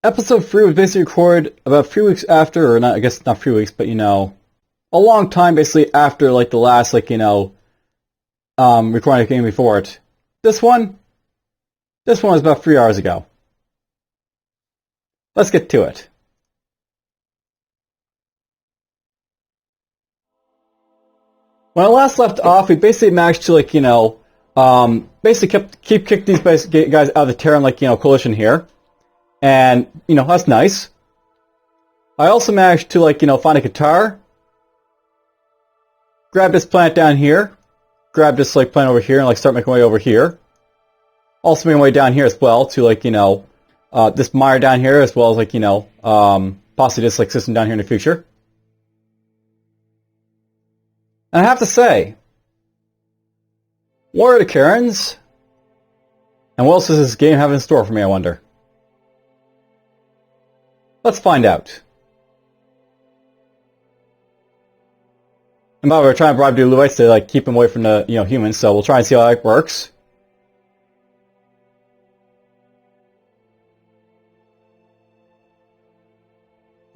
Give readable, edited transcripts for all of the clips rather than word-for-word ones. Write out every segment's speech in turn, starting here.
Episode 3 was basically recorded about 3 weeks after, or not, I guess not 3 weeks, but a long time basically after like the last recording that came before it. This one was about 3 hours ago. Let's get to it. When I last left off, we basically managed to basically keep kicking these guys out of the Terran coalition here. And, that's nice. I also managed to, find a Cartare. Grab this planet down here. Grab this, planet over here and, start making my way over here. Also making my way down here as well to, this mire down here as well as, possibly this, system down here in the future. And I have to say, what are the Karens? And what else does this game have in store for me, I wonder? Let's find out. And by the way, we're trying to bribe the Luites to keep them away from the humans, so we'll try and see how that works.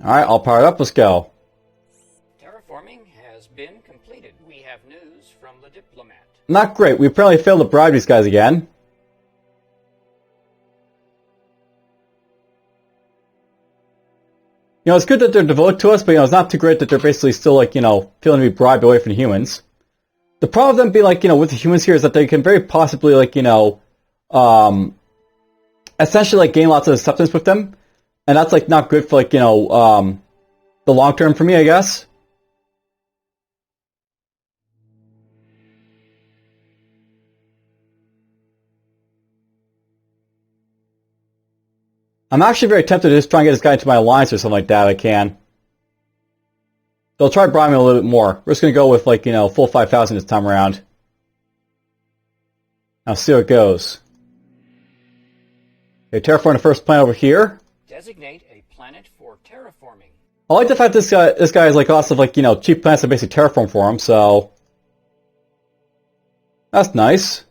Alright, all powered up, let's go. Terraforming has been completed. We have news from the diplomat. Not great, we apparently failed to bribe these guys again. It's good that they're devoted to us, but, it's not too great that they're basically still, feeling to be bribed away from the humans. The problem with them being, with the humans here is that they can very possibly, essentially, gain lots of substance with them. And that's, not good for, the long term for me, I guess. I'm actually very tempted to just try and get this guy into my alliance or something like that if I can. So I'll try bribing a little bit more. We're just going to go with, full 5,000 this time around. Now see how it goes. Okay, terraform the first planet over here. Designate a planet for terraforming. I like the fact this guy is, lots of, cheap planets to basically terraform for him, so... That's nice.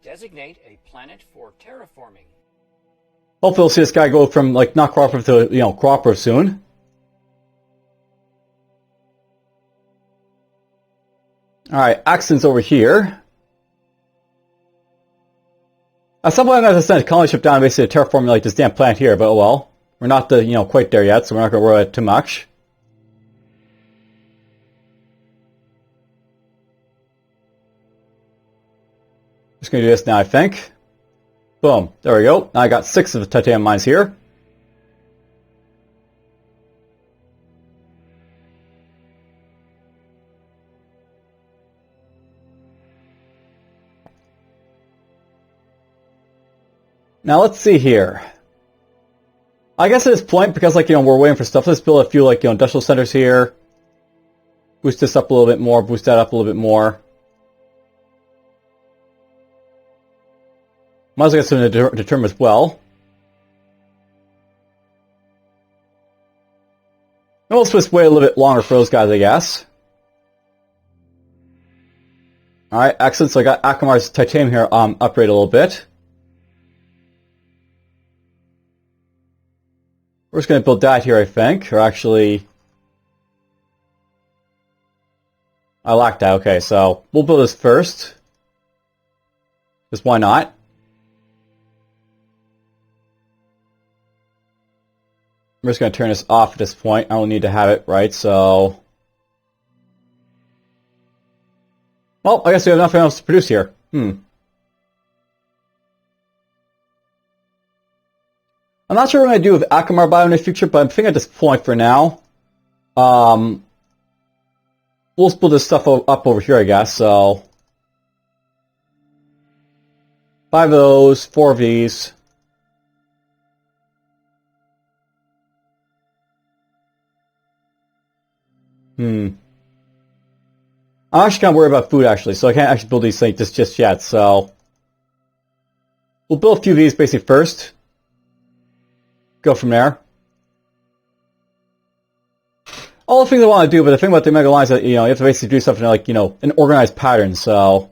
Designate a planet for terraforming. Hopefully we'll see this guy go from, not cooperative to, cooperative soon. Alright, accents over here. At some point I'm going to send a colony ship down basically to terraform, this damn planet here, but oh well. We're not, quite there yet, so we're not going to worry about it too much. Just going to do this now, I think. Boom. There we go. Now I got 6 of the titanium mines here. Now let's see here. I guess at this point, because we're waiting for stuff, let's build a few industrial centers here. Boost this up a little bit more, boost that up a little bit more. Might as well get something to determine as well. And we'll just wait a little bit longer for those guys, I guess. Alright, excellent. So I got Akamar's titanium here upgrade a little bit. We're just going to build that here, I think. Or actually... I lacked that. Okay, so we'll build this first. Because why not? I'm just going to turn this off at this point. I don't need to have it, right? So... Well, I guess we have nothing else to produce here. I'm not sure what I'm going to do with Akamar Bio in the future, but I'm thinking at this point for now. We'll split this stuff up over here, I guess, so... 5 of those, 4 of these... I'm actually kind of worried about food, actually, so I can't actually build these things just yet, so... We'll build a few of these basically first. Go from there. All the things I want to do, but the thing about the Mega Line is that, you have to basically do something like, an organized pattern, so...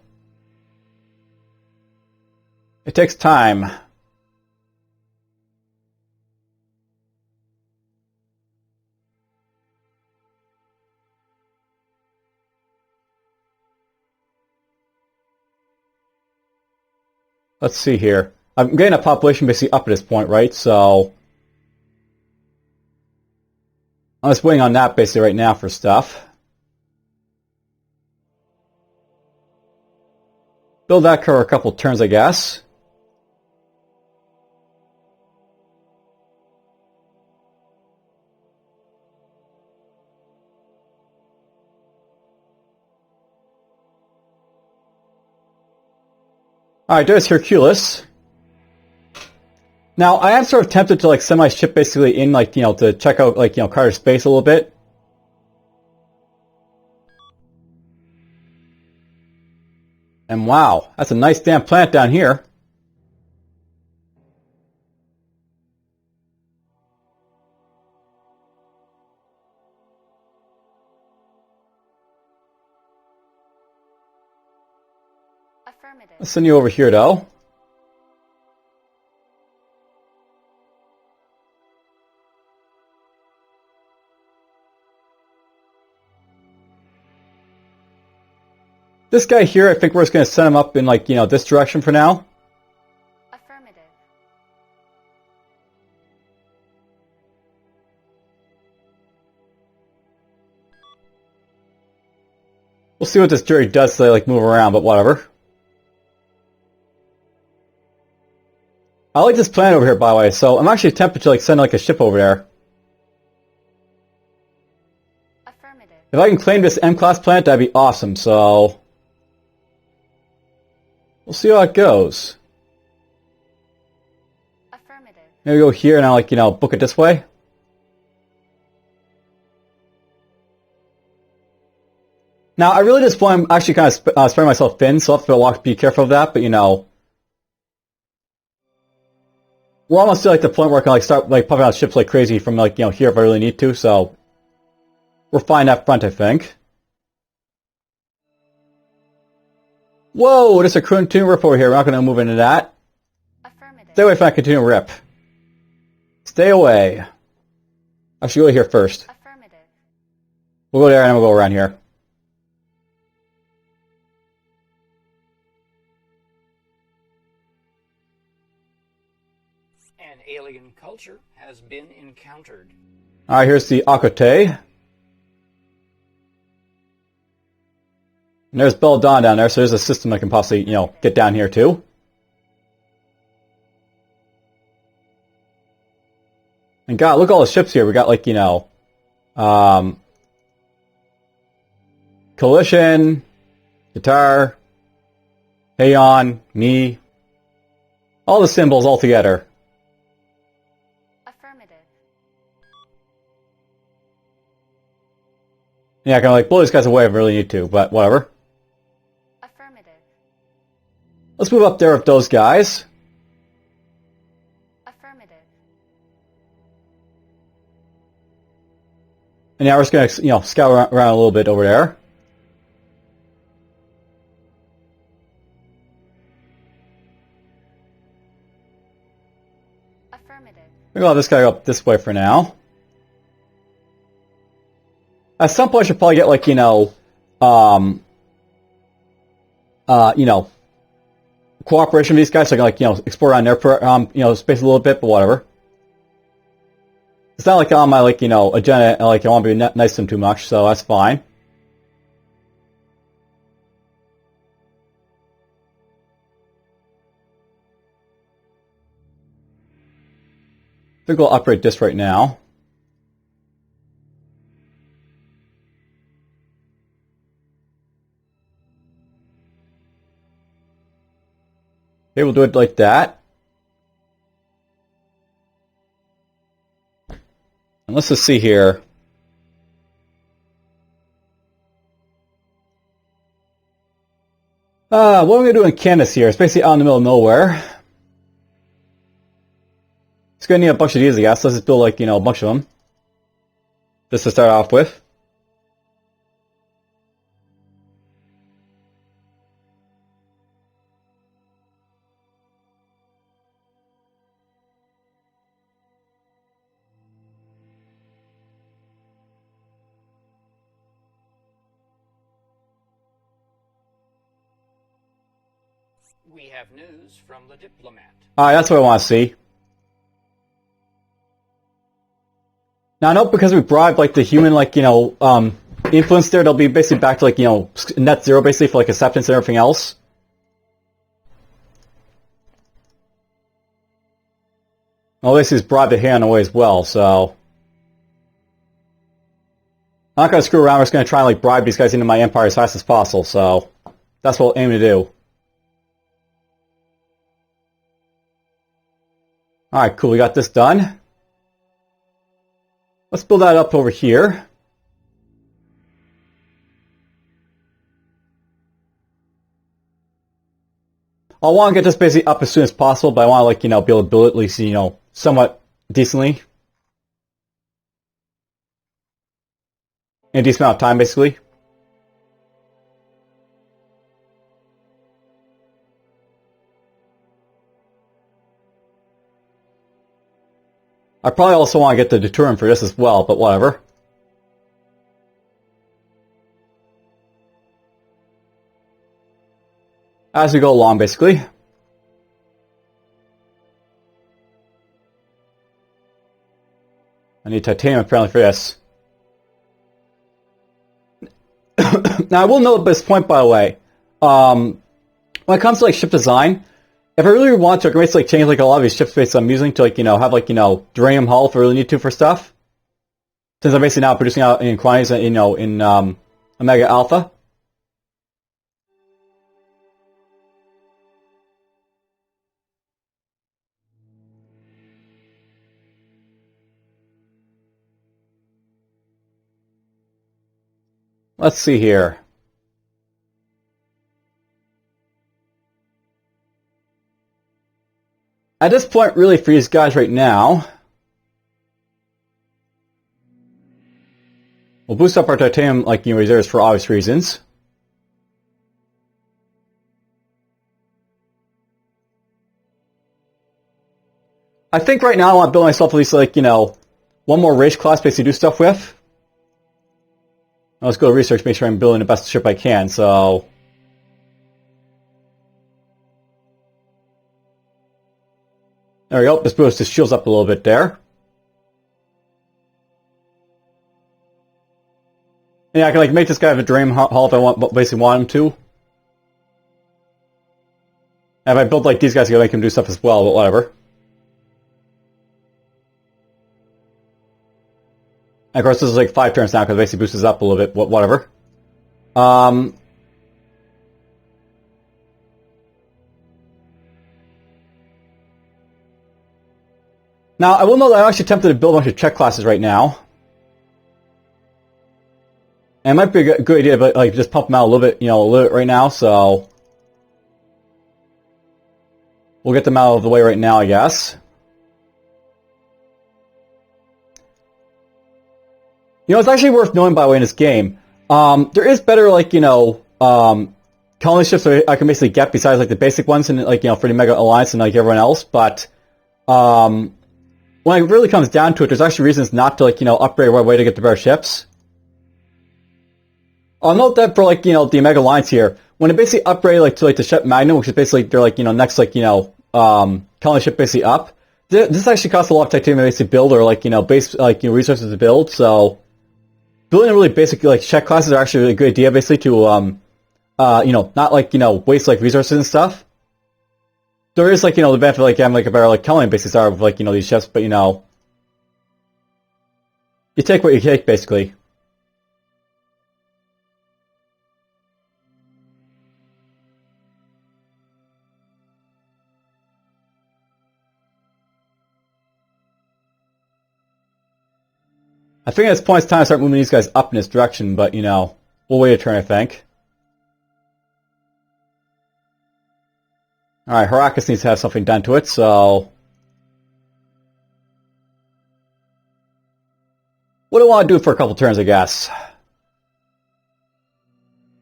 It takes time. let's see here. I'm getting a population basically up at this point, right? So I'm just waiting on that basically right now for stuff. Build that cover a couple turns, I guess. Alright, there's Hercules. Now, I am sort of tempted to like send my ship basically in, like, you know, to check out, like, you know, Carter's space a little bit. And wow, that's a nice damn planet down here. Affirmative. I'll send you over here, though. This guy here, I think we're just going to send him up in, like, you know, this direction for now. Affirmative. We'll see what this jury does so they, like, move around, but whatever. I like this planet over here, by the way, so I'm actually tempted to, like, send, like, a ship over there. Affirmative. If I can claim this M-class planet, that'd be awesome, so we'll see how it goes. Affirmative. Maybe go here and I'll, like, you know, book it this way. Now, I really just want to actually kind of spread myself thin, so I'll have to be careful of that, but, you know, we're almost to, like, the point where I can, like, start, like, pumping out ships like crazy from, like, you know, here if I really need to, so we're fine up front, I think. Whoa, there's a continuing rip over here. We're not going to move into that. Affirmative. Stay away from that continuing rip. Stay away. I should go here first. Affirmative. We'll go there and then we'll go around here. An alien culture has been encountered. Alright, here's the Akote. And there's Belladonna down there, so there's a system I can possibly, you know, get down here too. And God, look at all the ships here. We got, like, you know, Coalition, Cartare, Heyoun, me. All the symbols all together. Affirmative. Yeah, I can, like, blow these guys away if I really need to, but whatever. Affirmative. Let's move up there with those guys. Affirmative. And now we're just going to, you know, scout around a little bit over there. Affirmative. Maybe I'll have this guy up this way for now. At some point I should probably get, like, you know, cooperation with these guys so I can, like, you know, explore around their, you know, space a little bit, but whatever. It's not like on my, like, you know, agenda, like, I want to be nice to them too much, so that's fine. I think we'll upgrade this right now. Okay, we'll do it like that. And let's just see here. What am I going to do in Candace here? It's basically out in the middle of nowhere. It's going to need a bunch of these, I guess. Let's just build, like, you know, a bunch of them. Just to start off with. We have news from the diplomat. Alright, that's what I want to see. Now, I know because we bribed, like, the human, like, influence there, they'll be basically back to, like, net zero, basically, for, like, acceptance and everything else. Well, basically, it's bribed the Heyoun away as well, so... I'm not going to screw around, we're just going to try and, like, bribe these guys into my empire as fast as possible, so... That's what we'll aim to do. Alright, cool, we got this done. Let's build that up over here. I want to get this basically up as soon as possible, but I want to, like, be able to build it at least, somewhat decently. In a decent amount of time, basically. I probably also want to get the deterrent for this as well, but whatever. As we go along, basically. I need titanium apparently for this. Now I will note at this point, by the way, when it comes to like ship design, if I really want to, I can basically change like a lot of these ship spaces I'm using to like have like duranium hull if I really need to for stuff. Since I'm basically now producing out in quantities in Omega Alpha. Let's see here. At this point, really, for these guys right now, we'll boost up our titanium reserves for obvious reasons. I think right now I want to build myself at least one more race class basically to do stuff with. Let's go research, make sure I'm building the best ship I can, so... There we go, let's boost his shields up a little bit there. Yeah, I can make this guy have a dream hull if I basically want him to. And if I build these guys, I can make him do stuff as well, but whatever. And of course, this is 5 turns now because it basically boosts us up a little bit, whatever. Now, I will note that I'm actually tempted to build a bunch of check classes right now. And it might be a good idea, but just pump them out a little bit, right now, so... We'll get them out of the way right now, I guess. It's actually worth knowing, by the way, in this game. There is better, colony ships that I can basically get besides, the basic ones, and, for the Mega Alliance and, everyone else, but, when it really comes down to it, there's actually reasons not to, upgrade right away to get the better ships. I'll note that for, the Omega Alliance here, when they basically upgrade, to, the ship Magnum, which is basically their, next, colony ship basically up, this actually costs a lot of titanium to basically build, or, base, resources to build, so... Building a really basic, check classes are actually a good idea, basically, to, not, waste, resources and stuff. There is, the benefit of, having, a better, colony basis are of, these ships, but, you take what you take, basically. I think at this point it's time to start moving these guys up in this direction, but, we'll wait a turn, I think. Alright, Heracus needs to have something done to it, so... What do I want to do for a couple turns, I guess?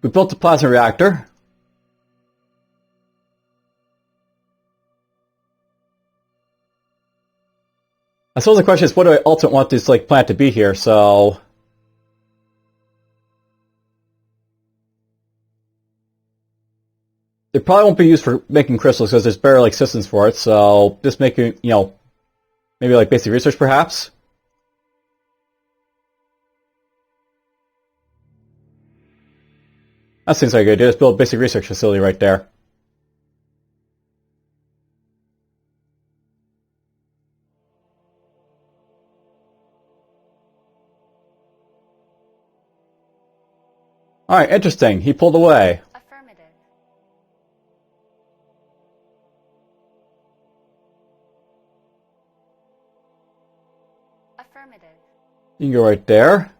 We built the plasma reactor. I suppose the question is, what do I ultimately want this planet to be here? So, They probably won't be used for making crystals because there's better like systems for it. So just making, you know, maybe like basic research perhaps. That seems like a good idea. Just build a basic research facility right there. Alright, interesting. He pulled away. Affirmative. Affirmative. You can go right there.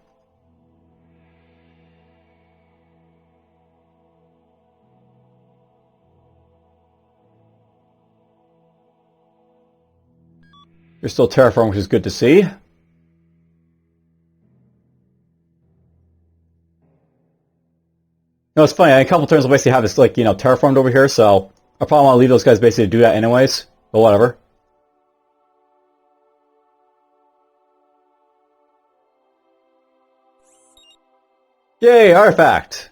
You're still terraforming, which is good to see. No, it's funny. In a couple turns, I'll basically have this, like, you know, terraformed over here, so I probably want to leave those guys basically to do that anyways. But whatever. Yay, artifact!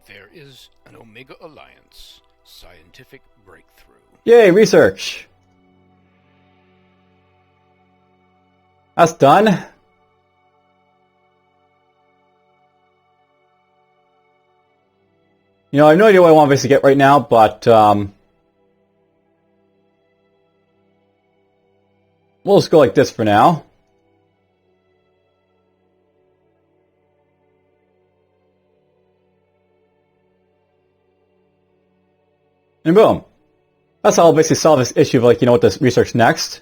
There is an Omega Alliance scientific breakthrough. Yay, research! That's done. You know, I have no idea what I want to basically get right now, but we'll just go like this for now. And boom. That's how I'll basically solve this issue of, like, you know, what this research next.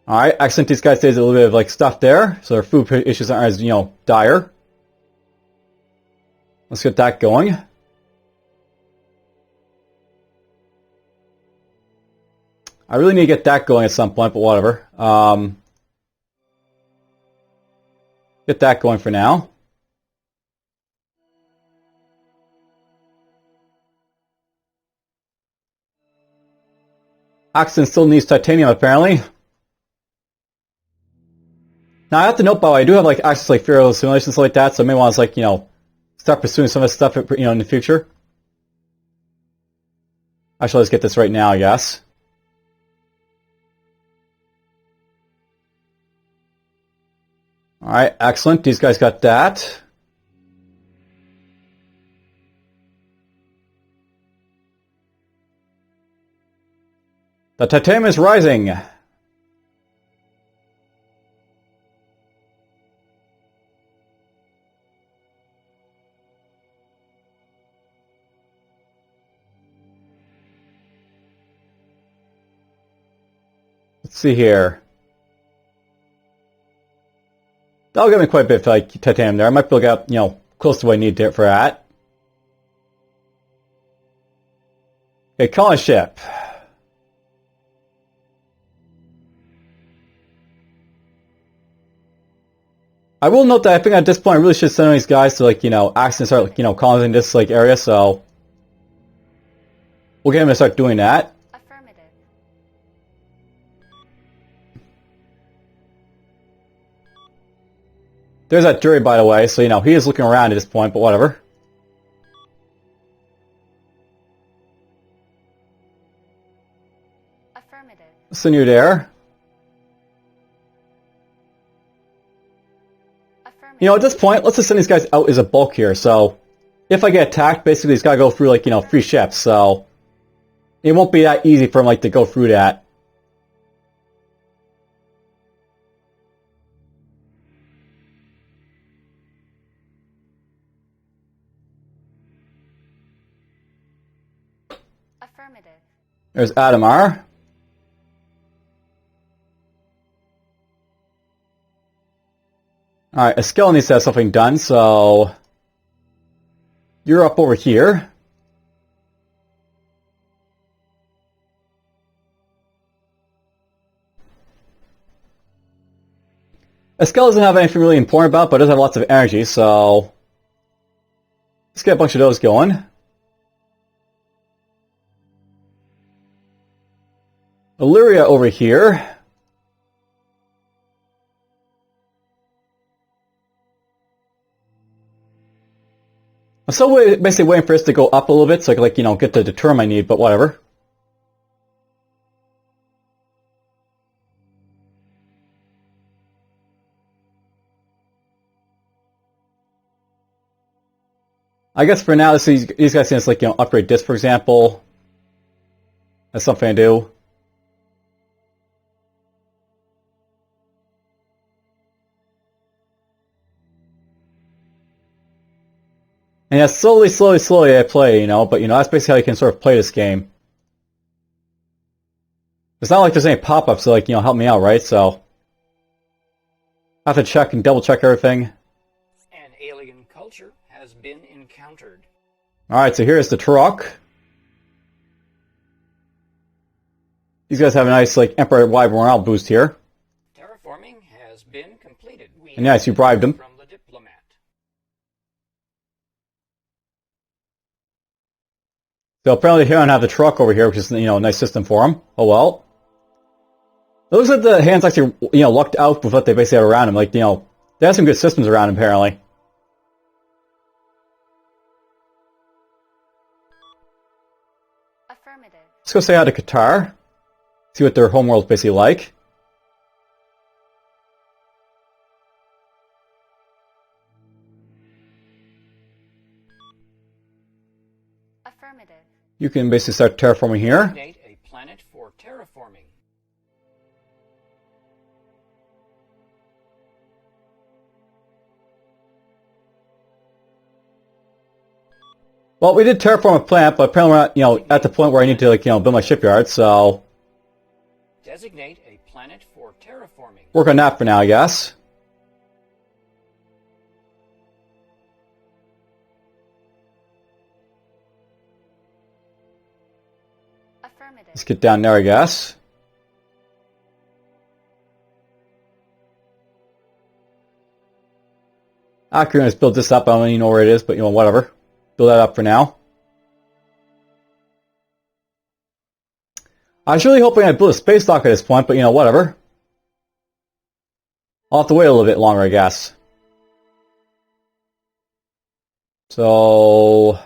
Alright, accent these guys stays a little bit of, like, stuff there, so their food issues aren't as, you know, dire. Let's get that going. I really need to get that going at some point, but whatever. Get that going for now. Axton still needs titanium, apparently. Now, I have to note, by the way, I do have, like, access to, like, Feral simulations and stuff like that, so I may want to, like, you know, start pursuing some of this stuff, you know, in the future. Actually, let's get this right now, I guess. Alright, excellent. These guys got that. The titanium is rising. Let's see here. That'll give me quite a bit of, like, titanium there. I might be able to get, you know, close to what I need for that. Okay, colony ship. I will note that I think at this point I really should send these guys to, like, you know, Axton start, like, you know, colonizing this, like, area, so we'll get him to start doing that. Affirmative. There's that jury, by the way, so, you know, he is looking around at this point, but whatever. Affirmative. Send you there. You know, at this point, let's just send these guys out as a bulk here, so if I get attacked, basically it's gotta go through, like, you know, 3 ships, so it won't be that easy for him, like, to go through that. Affirmative. There's Adamar. Alright, Eskel needs to have something done, so you're up over here. Eskel doesn't have anything really important about, but does have lots of energy, so let's get a bunch of those going. Illyria over here. I'm still basically waiting for this to go up a little bit so I can, like, you know, get the deterrent I need, but whatever. I guess for now, these guys can just, like, you know, upgrade this, for example. That's something to do. And yeah, slowly I play, you know, but, you know, that's basically how you can sort of play this game. It's not like there's any pop-ups to, like, you know, help me out, right? So I have to check and double-check everything. An alien culture has been encountered. Alright, so here's the truck. These guys have a nice, like, Emperor-wide morale boost here. Terraforming has been completed. We And yes, you bribed them. From the diplomat. So apparently here I don't have the truck over here, which is, you know, a nice system for them. Oh well. It looks like the hands actually, you know, lucked out with what they basically have around them. Like, you know, they have some good systems around them, apparently. Affirmative. Let's go say hi to Cartare. See what their homeworld's basically like. Affirmative. You can basically start terraforming here. Designate a planet for terraforming. Well, we did terraform a plant, but apparently we're not, you know, at the point where I need to, like, you know, build my shipyard, so Designate a planet for terraforming. work on that for now, I guess. Affirmative. Let's get down there, I guess. Actually, let's build this up. I don't even know where it is, but, you know, whatever. Build that up for now. I was really hoping I'd build a space dock at this point, but, you know, whatever. I'll have to wait a little bit longer, I guess. So...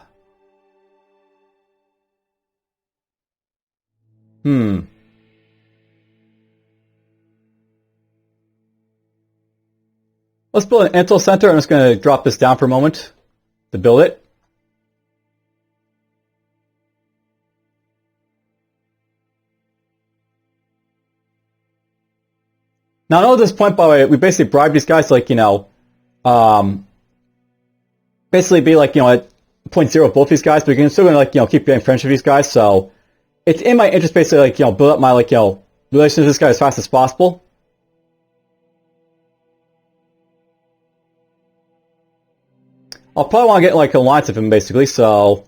Let's build an intel center. I'm just going to drop this down for a moment to build it. Now, I know at this point, by the way, we basically bribed these guys to, like, you know, basically be, like, you know, at 0.0 of both these guys, but you can still going to, like, you know, keep getting friends with these guys, so it's in my interest basically, like, you know, build up my, like, you know, relationship with this guy as fast as possible. I'll probably want to get, like, an alliance of him, basically, so...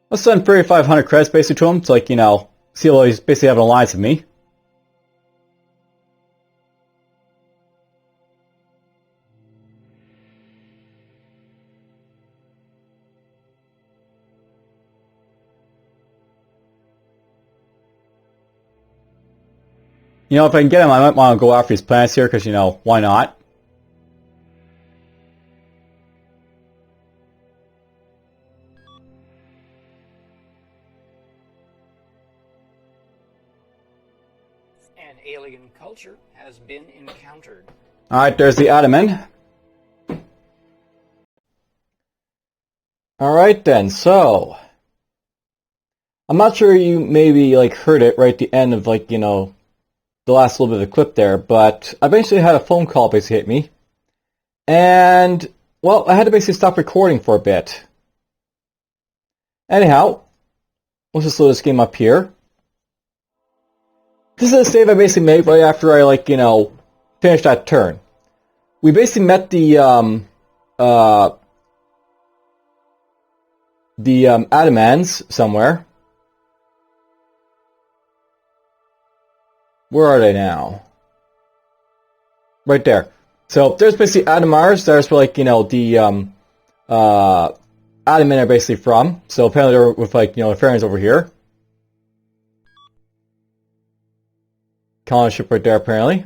Let's send 3,500 credits, basically, to him, to, like, you know, see if he's basically have an alliance with me. You know, if I can get him, I might want to go after these planets here, because, you know, why not? An alien culture has been encountered. Alright, there's the Ottoman. Alright then, so... I'm not sure you maybe, like, heard it right at the end of, like, you know, the last little bit of the clip there, but I basically had a phone call basically hit me. And, well, I had to basically stop recording for a bit. Anyhow, let's just load this game up here. This is a save I basically made right after I, like, you know, finished that turn. We basically met the Ottomans somewhere. Where are they now? Right there. So there's basically Atomars. There's where, like, you know, the Ottoman are basically from. So apparently they're with, like, you know, the Pharaohs over here. Colony ship right there, apparently.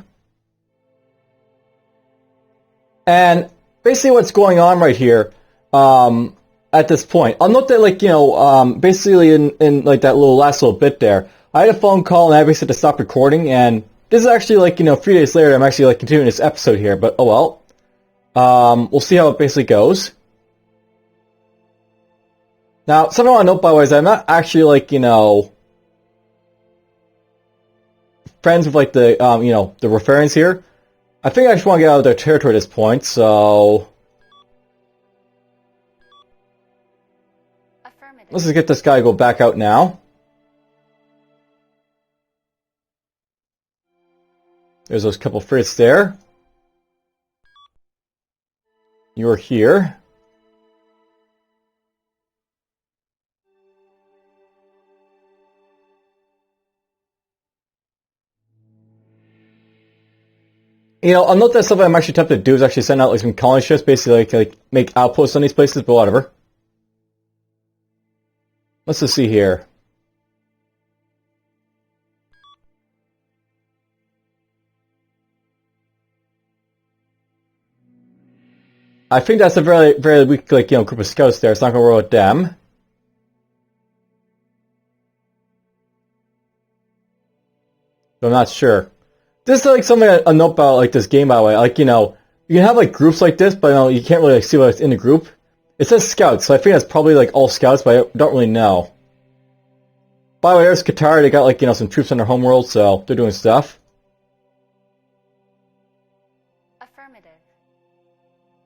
And basically what's going on right here, at this point, I'll note that, like, you know, basically in like that last little bit there, I had a phone call and I basically had to stop recording, and this is actually, like, you know, 3 days later, I'm actually, like, continuing this episode here, but oh well. We'll see how it basically goes. Now, something I want to note, by the way, is I'm not actually, like, you know, friends with, like, the, you know, the Rotarians here. I think I just want to get out of their territory at this point, so Affirmative. let's just get this guy to go back out now. There's those couple frigates there. You're here. You know, I'll note that something I'm actually tempted to do is actually send out like some colony ships, basically like make outposts on these places, but whatever. Let's just see here. I think that's a very, very weak, like, you know, group of scouts there. It's not going to roll with them. But I'm not sure. This is like something I note about, like, this game, by the way. Like, you know, you can have like groups like this, but you know, you can't really like, see what's in the group. It says scouts, so I think that's probably like all scouts, but I don't really know. By the way, there's Cartare. They got, like, you know, some troops on their homeworld, so they're doing stuff. Affirmative.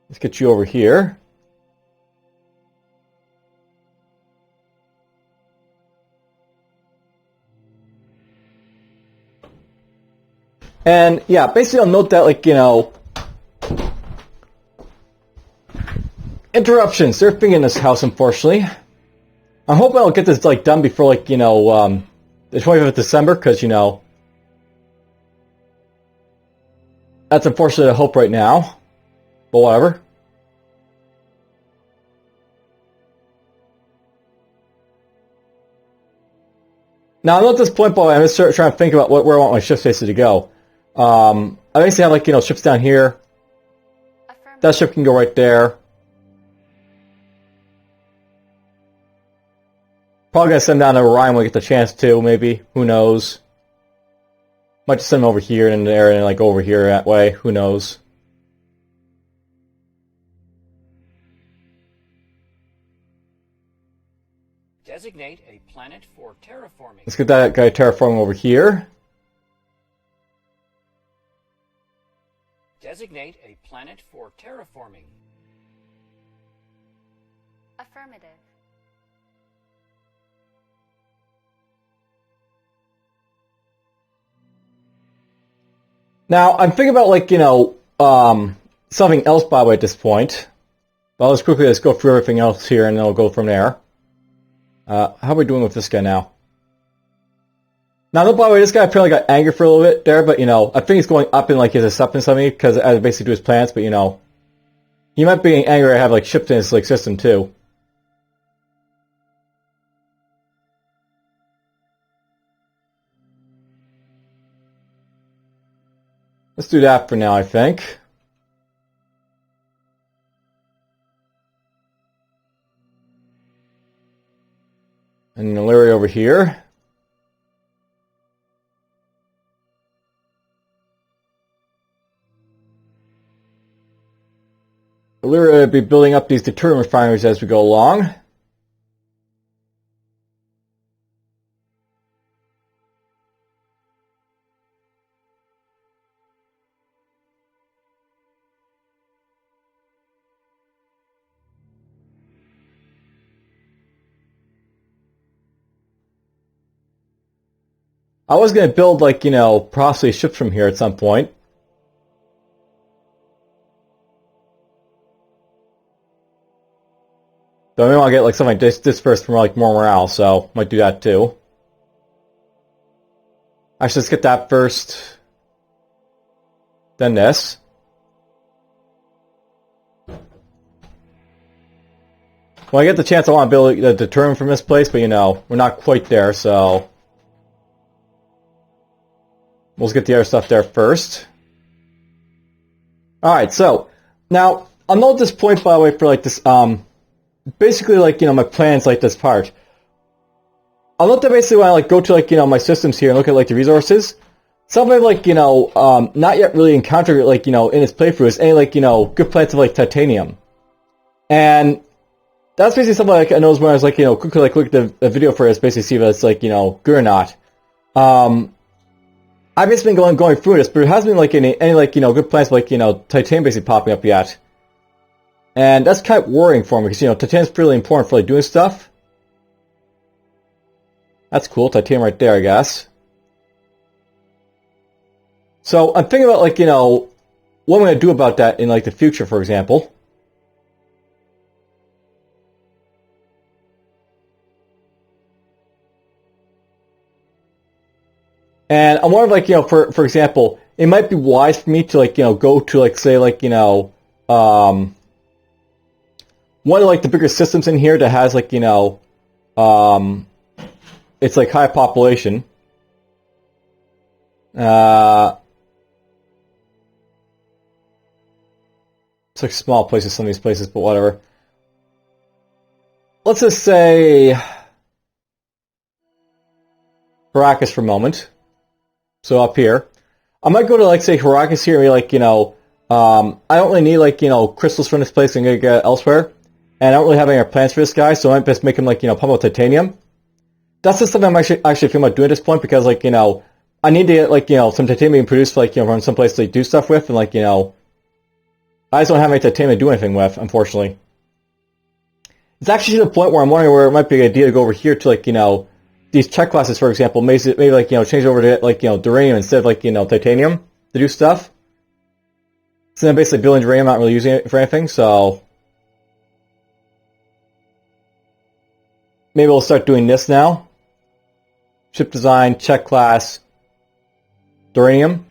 Let's get you over here. And yeah, basically I'll note that, like, you know, interruptions. They're being in this house, unfortunately. I'm hoping I'll get this, like, done before, like, you know, the 25th of December, because, you know, that's unfortunately the hope right now. But whatever. Now, I'm at this point, boy, I'm just trying to think about where I want my ship spaces to go. I basically have, like, you know, ships down here. That ship can go right there. Probably gonna send down to Orion when we get the chance to, maybe. Who knows? Might just send them over here and there and, like, over here that way. Who knows? Designate a planet for terraforming. Let's get that guy terraforming over here. Designate a planet for terraforming. Affirmative. Now, I'm thinking about, like, you know, something else, by the way, at this point. But let's quickly go through everything else here, and then we'll go from there. How are we doing with this guy now? Now, by the way, this guy apparently got angry for a little bit there, but, you know, I think he's going up in, like, his acceptance of me, because I basically do his plans, but, you know, he might be angry I have, like, ships in his, like, system, too. Let's do that for now, I think. And Larry over here. We're going to be building up these deuterium refineries as we go along. I was going to build, like, you know, possibly ships from here at some point. So maybe I'll get, like, something like this first for, like, more morale, so might do that too. Actually, let's get that first. Then this. When I get the chance, I want to build the deuterium from this place, but, you know, we're not quite there, so we'll just get the other stuff there first. Alright, so Now, I'll note this point, by the way, for like this, basically, like, my plans, like this part. I'll note that basically when I like go to like, my systems here and look at like the resources, something like, not yet really encountered like, in its playthrough is any like, good plants of like titanium. And that's basically something like I noticed when I was like, quickly like look at the video for it, basically see if it's like, good or not. I've just been going through this, but there hasn't been like any like, good plants like, titanium basically popping up yet. And that's kind of worrying for me, because, titanium's pretty important for like doing stuff. That's cool, titanium right there, I guess. So I'm thinking about like, what I'm going to do about that in like the future, for example. And I'm wondering, like, for example, it might be wise for me to, like, go to, like, say, like, one of, like, the bigger systems in here that has, like, it's, like, high population. It's, like, small places, some of these places, but whatever. Let's just say Caracas for a moment. So up here, I might go to like say Caracas here and be like, I don't really need like crystals from this place I'm gonna get elsewhere, and I don't really have any plans for this guy, so I might just make him like pump out titanium. That's just something I'm actually thinking about doing at this point, because like I need to get like some titanium produced like from some place to do stuff with, and like I just don't have any titanium to do anything with, unfortunately. It's actually to the point where I'm wondering where it might be a good idea to go over here to like these check classes, for example, maybe like change over to like duranium instead of like titanium to do stuff. So then basically building duranium, not really using it for anything. So maybe we'll start doing this now. Ship design, check class, duranium.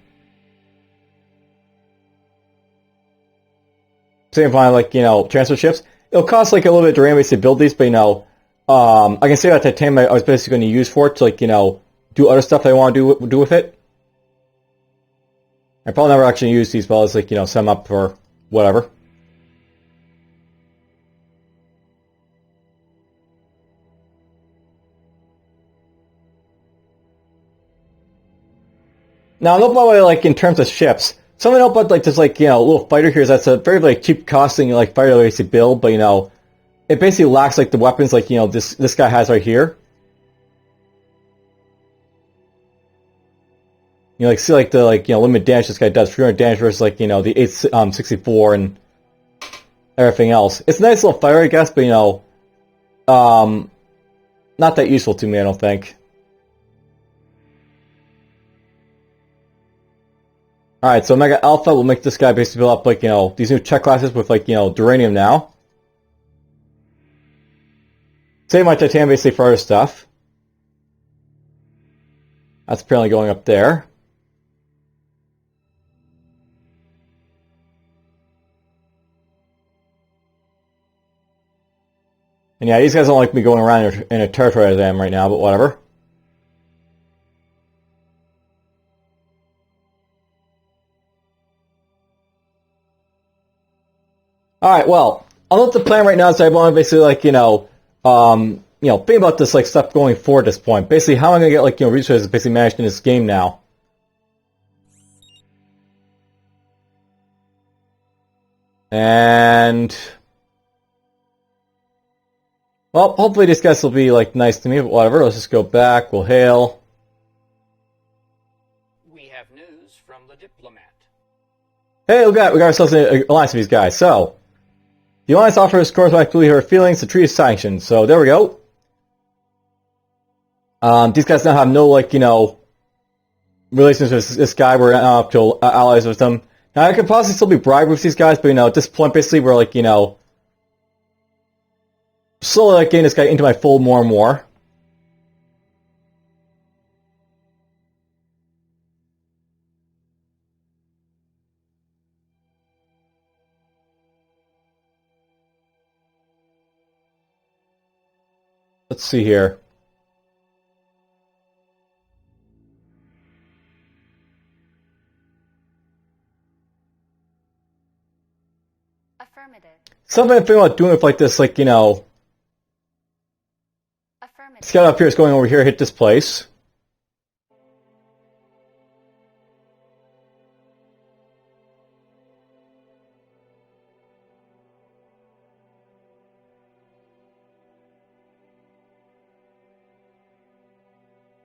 Same fine, like transfer ships. It'll cost like a little bit of duranium to build these, but I can say that titanium I was basically going to use for it to like, do other stuff I want to do with it. I probably never actually use these, but I'll just like, set them up for whatever. Now, I know, by the way, like, in terms of ships, something else about, like, this, like, little fighter here is that's a very, like, cheap costing, like, fighter to basically build, but, it basically lacks, like, the weapons, like, this guy has right here. Like, see, like, the, like, limited damage this guy does, 300 damage versus, like, the 864 and everything else. It's a nice little fighter, I guess, but, not that useful to me, I don't think. Alright, so Mega Alpha will make this guy basically build up, like, these new check classes with, like, duranium now. Save my titanium basically for other stuff. That's apparently going up there. And yeah, these guys don't like me going around in a territory as I am right now, but whatever. Alright, well, I'll note the plan right now is I want to basically, like, think about this, like, stuff going forward at this point. Basically, how am I going to get, like, resources basically managed in this game now? And well, hopefully these guys will be, like, nice to me, but whatever. Let's just go back. We'll hail. We have news from the diplomat. Hey, we got ourselves an alliance with these guys. So, the alliance offers corresponding to her feelings. The treaty is sanctioned. So, there we go. These guys now have no, like, relations with this guy. We're up to allies with them. Now, I could possibly still be bribed with these guys, but, at this point, basically, we're, like, slowly, like, getting this guy into my fold more and more. Let's see here. Affirmative. Something I'm thinking about doing with like this, like, you know, Affirmative. scout up here is going over here, hit this place.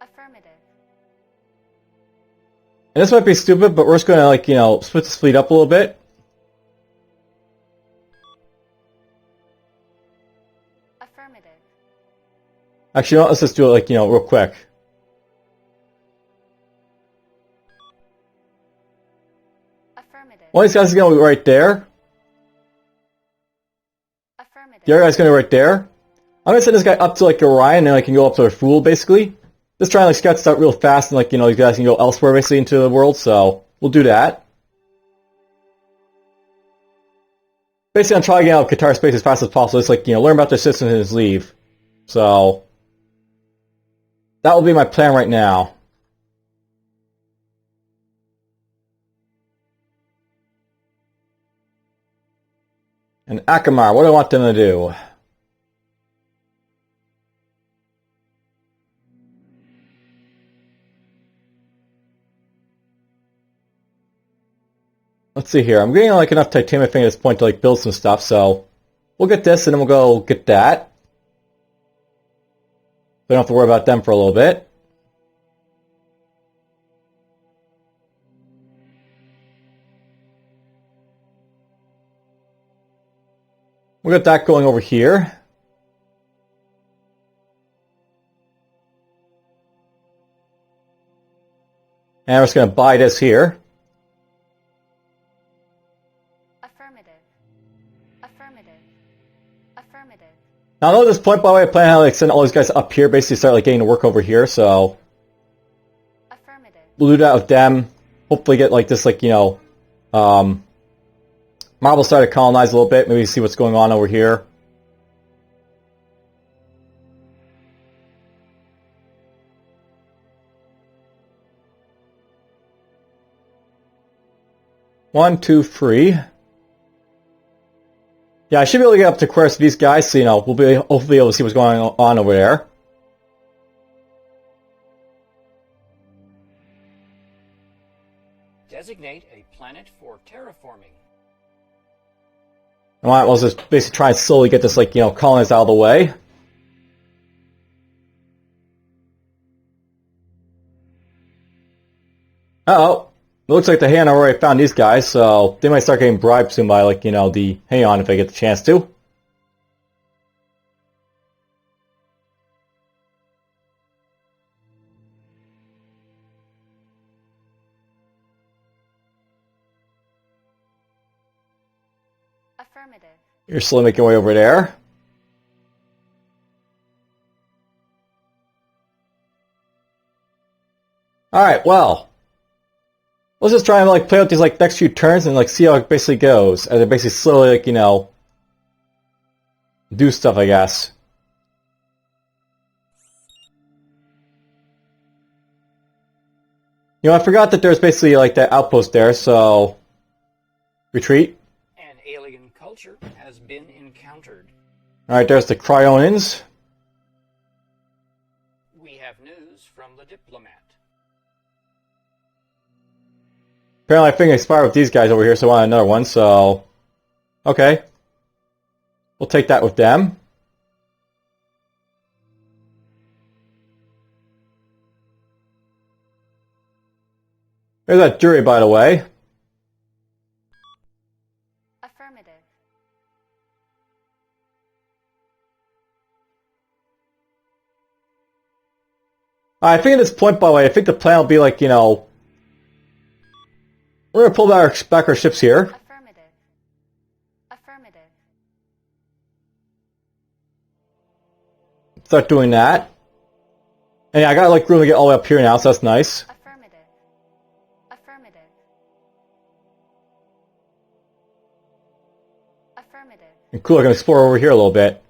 Affirmative. And this might be stupid, but we're just going to, like, you know, split this fleet up a little bit. Affirmative. Actually, you know what? Let's just do it, like, you know, real quick. Affirmative. One of these guys is going to be right there. Affirmative. The other guy's going to be right there. I'm going to send this guy up to, like, Orion, and I can go up to a Fool, basically. Just trying to, like, scout stuff real fast, and, like, you know, these guys can go elsewhere, basically, into the world, so we'll do that. Basically, I'm trying to get out of Cartare space as fast as possible. Just, like, you know, learn about their systems and just leave. So that will be my plan right now. And Akamar, what do I want them to do? Let's see here. I'm getting like enough titanium thing at this point to like build some stuff, so we'll get this and then we'll go get that. We don't have to worry about them for a little bit. We'll get that going over here. And we're just going to buy this here. Affirmative. Affirmative. Affirmative. Now, I know at this point, by the way, I plan to like send all these guys up here, basically start like getting to work over here, so Affirmative. we'll do that with them. Hopefully get like this, like, you know, Marvel start to colonize a little bit, maybe see what's going on over here. One, two, three. Yeah, I should be able to get up to Quest with these guys, so, you know, we'll be hopefully able to see what's going on over there. Designate a planet for terraforming. I might as well just basically try and slowly get this, like, you know, colonized out of the way. Uh-oh. It looks like the Heyoun already found these guys, so they might start getting bribed soon by, like, you know, the Heyoun if they get the chance to. Affirmative. You're slowly making your way over there. Alright, well. Let's just try and, like, play out these, like, next few turns and, like, see how it basically goes. As it basically slowly, like, you know, do stuff, I guess. You know, I forgot that there's basically, like, that outpost there, so retreat. An alien culture has been encountered. Alright, there's the Cryonians. We have news from the diplomat. Apparently I think I expired with these guys over here, so I want another one, so okay. We'll take that with them. There's that jury, by the way. Affirmative. I think at this point, by the way, I think the plan will be like, you know, we're going to pull back our ships here. Affirmative. Affirmative. Start doing that. And yeah, I got like room to get all the way up here now, so that's nice. Affirmative. Affirmative. Affirmative. And cool, I can explore over here a little bit.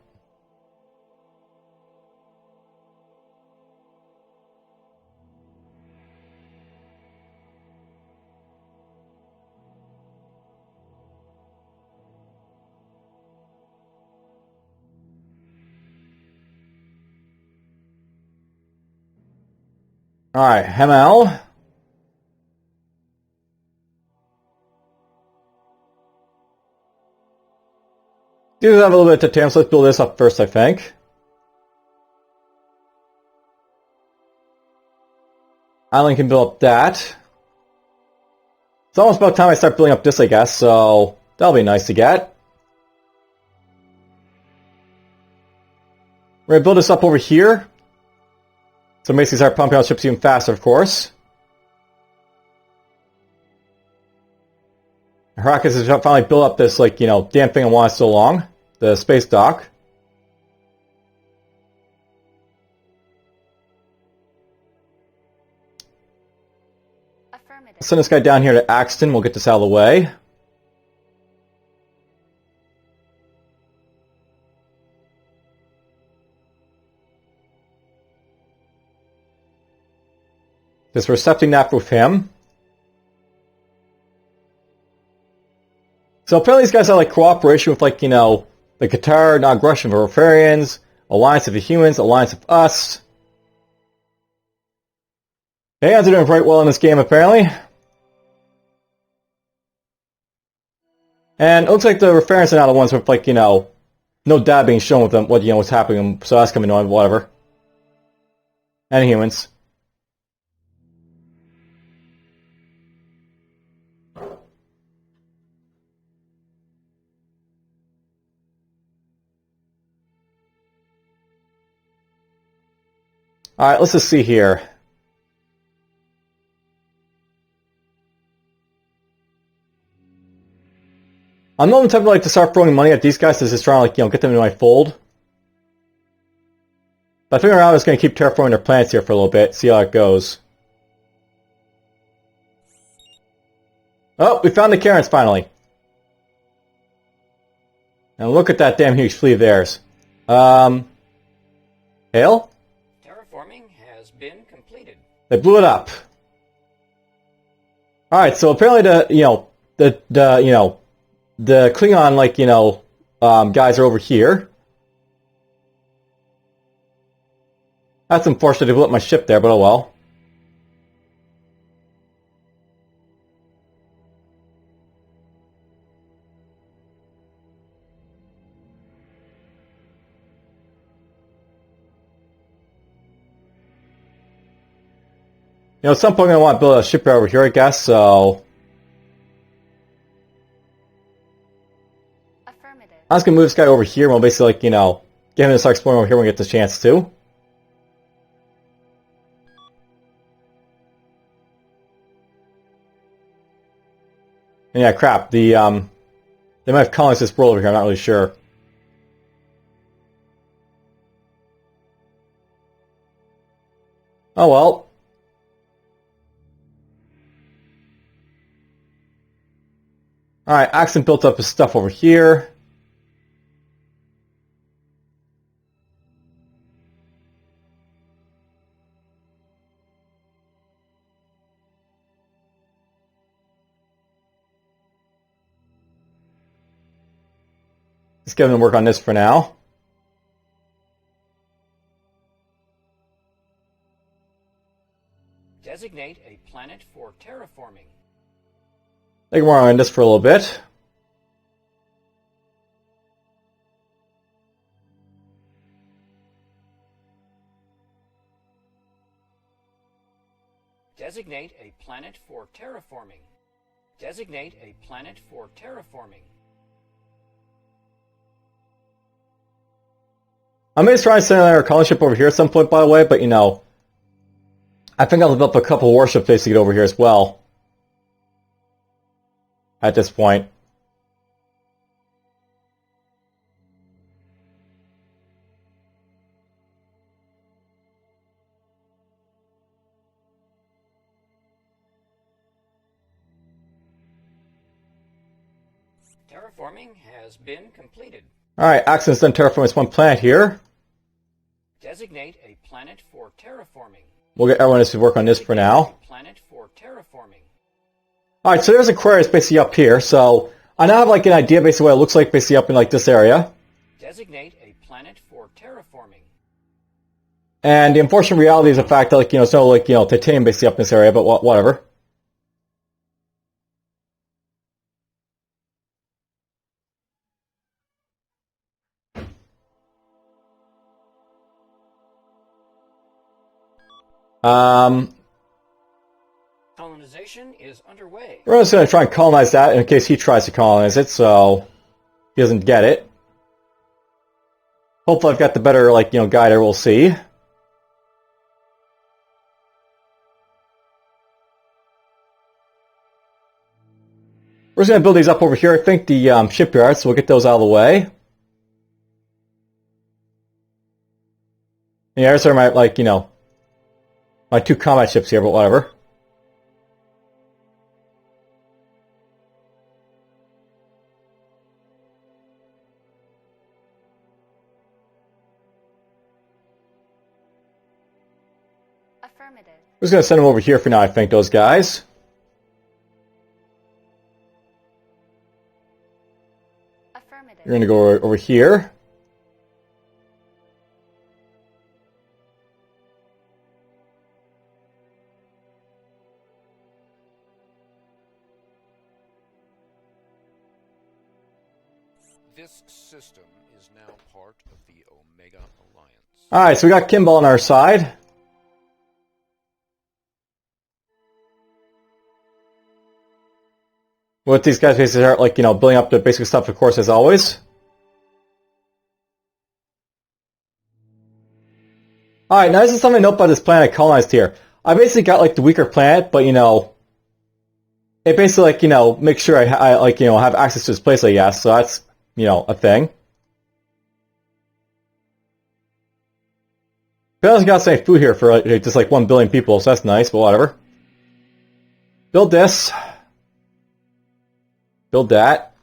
Alright, Hemel. Do have a little bit of time, so let's build this up first, I think. Island can build up that. It's almost about time I start building up this, I guess, so that'll be nice to get. We're going to build this up over here. So basically start pumping out ships even faster, of course. Heracles has finally built up this, like, you know, damn thing I wanted so long. The space dock. Affirmative. Send this guy down here to Axton. We'll get this out of the way. Just recepting that with him. So apparently these guys have like cooperation with, like, you know, the Cartare, non-aggression of the Rufarians, Alliance of the Humans, Alliance of us. Heyoun's doing quite well in this game apparently. And it looks like the Rufarians are now the ones with, like, you know, no data being shown with them, what, you know, what's happening, so that's coming on, whatever. And humans. Alright, let's just see here. I'm not the type of like to start throwing money at these guys to just try to, like, you know, get them in my fold. But I think I'm just going to keep terraforming their planets here for a little bit, see how it goes. Oh, we found the Karens finally. And look at that damn huge fleet of theirs. Hail? Terraforming has been completed. They blew it up. Alright, so apparently the Klingon, like, you know, guys are over here. That's unfortunate they blew up my ship there, but oh well. You know, at some point I'm going to want to build a shipyard over here, I guess, so... Affirmative. I'm just going to move this guy over here, and we'll basically, like, you know, get him to start exploring over here when we get this chance to. And yeah, crap, they might have colonized this world over here, I'm not really sure. Oh well. Alright, Axon built up his stuff over here. Let's get him to work on this for now. Designate a planet for terraforming. They can work on this for a little bit. Designate a planet for terraforming. Designate a planet for terraforming. I may try to send another colony ship over here at some point, by the way, but, you know, I think I'll develop a couple warships to get over here as well. At this point. Terraforming has been completed. Alright, Axon's done terraforming this one planet here. Designate a planet for terraforming. We'll get everyone to work on this for now. Planet for terraforming. Alright, so there's Aquarius basically up here, so I now have like an idea basically what it looks like basically up in like this area. Designate a planet for terraforming. And the unfortunate reality is the fact that, like, it's no, like, titanium basically up in this area, but whatever. Colonization is underway. We're just going to try and colonize that in case he tries to colonize it, so he doesn't get it. Hopefully I've got the better, like, guider, we'll see. We're just going to build these up over here, I think, the shipyards, so we'll get those out of the way. Yeah, there's my, like, my 2 combat ships here, but whatever. Affirmative. We're just going to send them over here for now, I think, those guys. Affirmative. You're going to go over here. This system is now part of the Omega Alliance. Alright, so we got Kimball on our side. With these guys basically start, like, building up the basic stuff, of course, as always. Alright, now this is something to note about this planet I colonized here. I basically got, like, the weaker planet, but, it basically, like, makes sure I like, have access to this place, I guess, so that's, a thing. But I also got some food here for, like, just, like, 1 billion people, so that's nice, but whatever. Build this. Build that.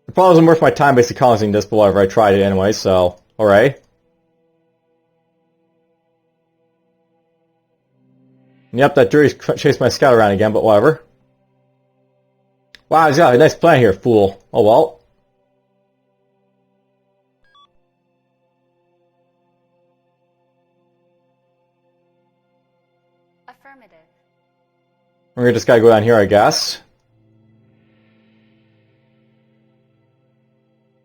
It probably wasn't worth my time basically colonizing this, but whatever, I tried it anyway, so, alright. Yep, that jury's chased my scout around again, but whatever. Wow, he's got a nice plan here, fool. Oh well. Affirmative. We're just gotta go down here, I guess.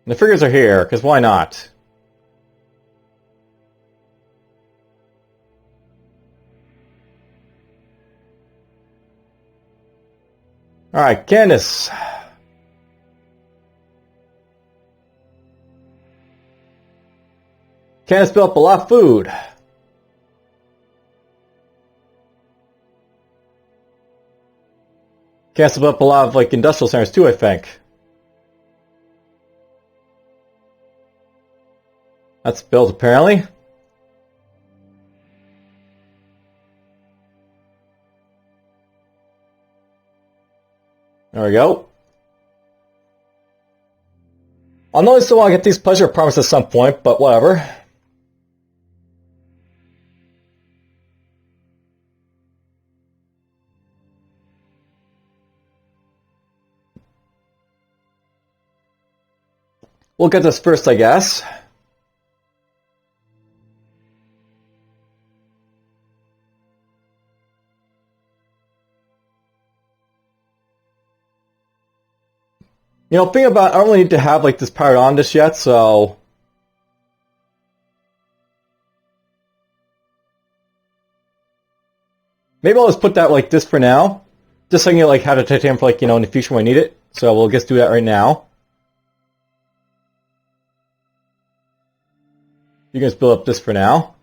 And the figures are here, because why not? Alright, Candace. Candace built up a lot of food. Candace built up a lot of, like, industrial centers too, I think. That's built, apparently. There we go. I know I still want to get these pleasure apartments at some point, but whatever. We'll get this first, I guess. Thing about, I don't really need to have, like, this powered on just yet, so... Maybe I'll just put that like this for now. Just so I can, like, have a titanium for, like, in the future when I need it. So we'll just do that right now. You can just build up this for now.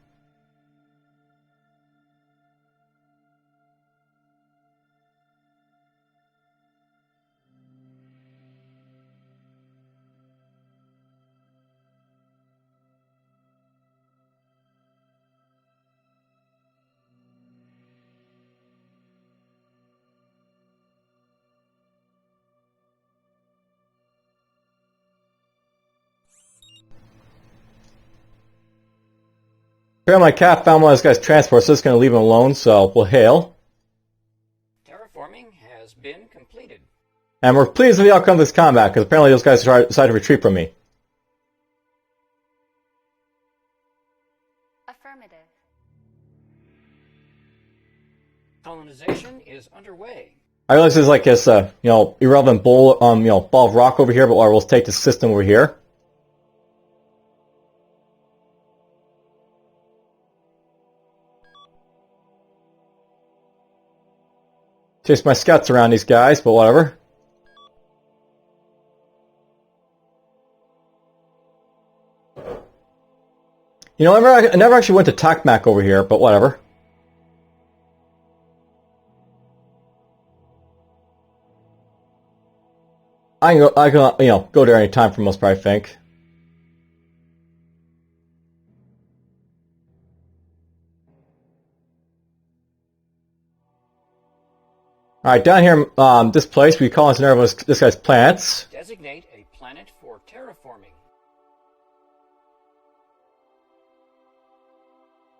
Apparently my cat found one of this guy's transport, so it's going to leave him alone, so we'll hail. Terraforming has been completed. And we're pleased with the outcome of this combat, because apparently those guys decided to retreat from me. Affirmative. Colonization is underway. I realize there's like this, irrelevant ball of rock over here, but we'll take the system over here. Chase my scouts around these guys, but whatever. You know, I never actually went to Takmak over here, but whatever. I can go there any time for most part, I think. Alright, down here, this place, we call this guy's planets. Designate a planet for terraforming.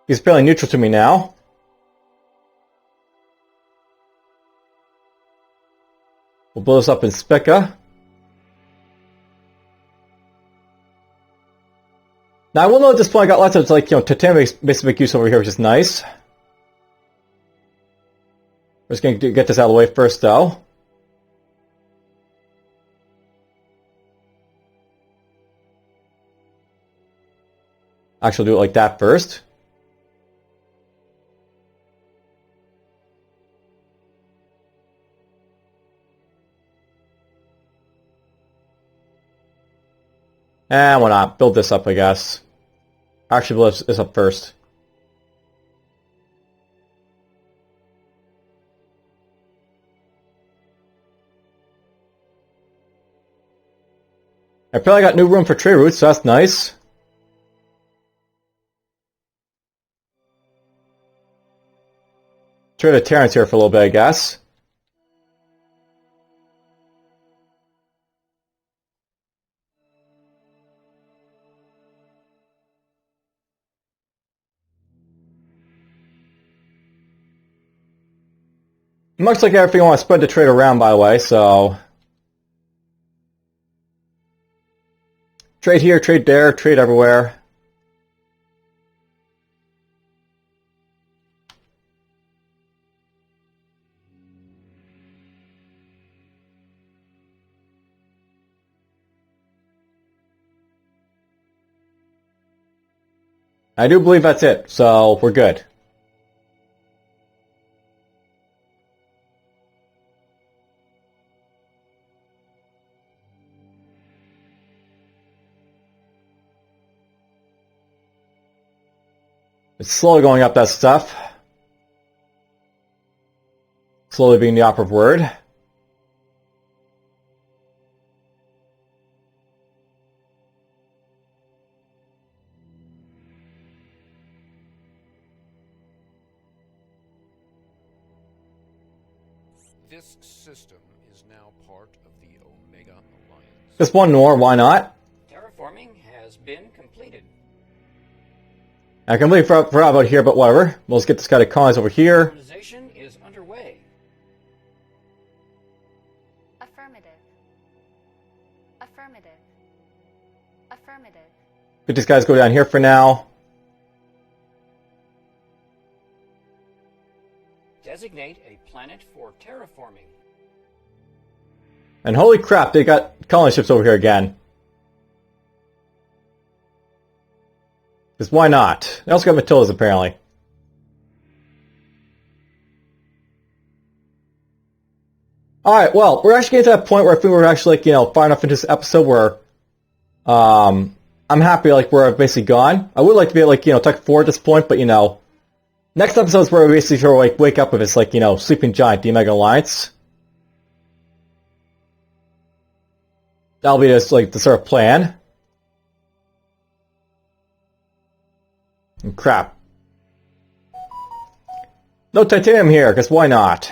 He's fairly neutral to me now. We'll blow this up in Spica. Now, I will note at this point I got lots of, titanium basic use over here, which is nice. We're just going to get this out of the way first, though. Actually, do it like that first. And why not? Build this up, I guess. Actually, build this up first. I probably got new room for trade routes, so that's nice. Trade the Terrans here for a little bit, I guess. Much like everything, I want to spread the trade around, by the way, so... Trade here, trade there, trade everywhere. I do believe that's it, so we're good. It's slowly going up that stuff. Slowly being the operative word. This system is now part of the Omega Alliance. Just one more, why not? Terraforming has been completed. I completely forgot about here, but whatever. We'll just get this guy to colonize over here. Colonization is underway. Affirmative. Affirmative. Affirmative. Let these guys go down here for now. Designate a planet for terraforming. And holy crap, they got colony ships over here again. Because why not? They also got Matildas, apparently. Alright, well, we're actually getting to that point where I think we're actually, far enough into this episode where, I'm happy, where I've basically gone. I would like to be able, tuck forward at this point, but, next episode is where we basically sort of, wake up with this, sleeping giant, the Omega Alliance. That'll be just, the sort of plan. And crap. No titanium here, because why not?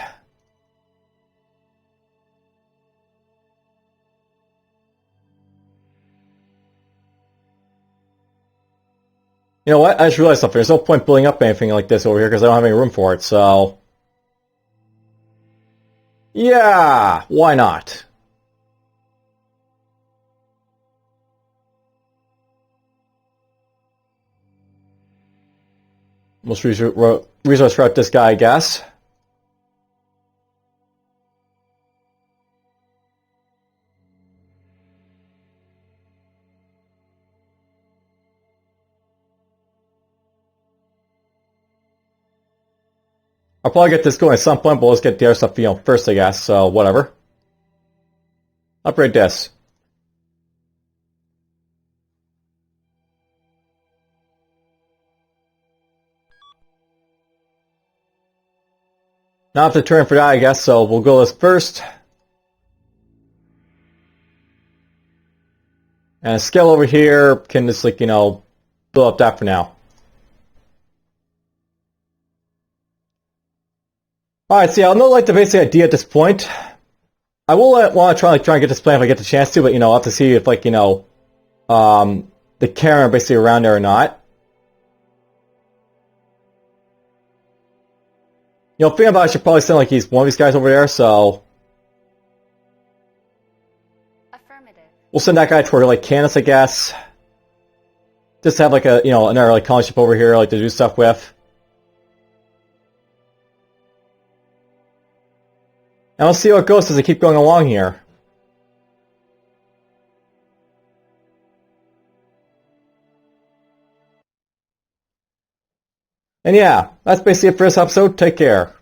You know what? I just realized something. There's no point building up anything like this over here because I don't have any room for it, so... Yeah! Why not? Most resource route this guy, I guess. I'll probably get this going at some point, but let's get the other stuff, first, I guess. So whatever. Upgrade this. Now I have to turn for that, I guess. So we'll go this first. And a scale over here can just blow up that for now. Alright, so yeah, I'll know the basic idea at this point. I will want to try and get this plan if I get the chance to, but I'll have to see if the Karen are basically around there or not. Thinking about it, I should probably send he's one of these guys over there, so Affirmative. we'll send that guy toward Candace, I guess. Just to have a another colony ship over here to do stuff with. And we'll see how it goes as I keep going along here. And yeah, that's basically it for this episode. Take care.